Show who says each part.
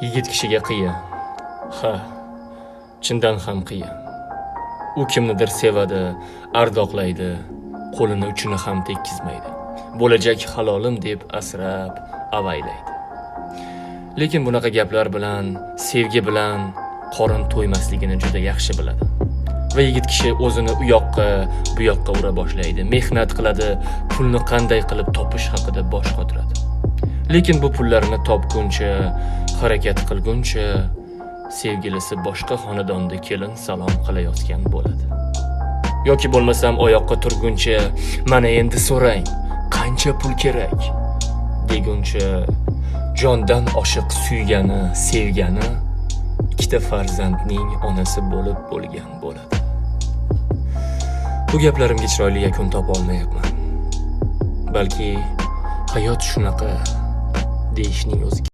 Speaker 1: Yigit kishiga qiyin. Ha, chindan ham qiyin. U kimnidir sevadi, ardoqlaydi, qo'lini uchini ham tekkizmaydi. Bo'lajak halolim deb asrab, avaylaydi. Lekin bunaqa gaplar bilan, sevgi bilan qorin to'ymasligini juda yaxshi biladi. Va yigit kishi o'zini u yoqqa, bu yoqqa ura boshlaydi, mehnat qiladi, pulni qanday qilib topish haqida bosh qotiradi. Lekin bu pullarni topguncha, harakat qilguncha sevgilisi boshqa xonadonda kelin salom qilayotgan bo'ladi. Yoki bo'lmasam oyoqqa turguncha, mana endi so'rang, qancha pul kerak deguncha jondan oshiq suygani, sevgani ikkita farzandning onasi bo'lib bo'lgan bo'ladi. Bu gaplarimga chiroyli yakun topa olmayapman. Balki hayot shunaqa deyishning o'zi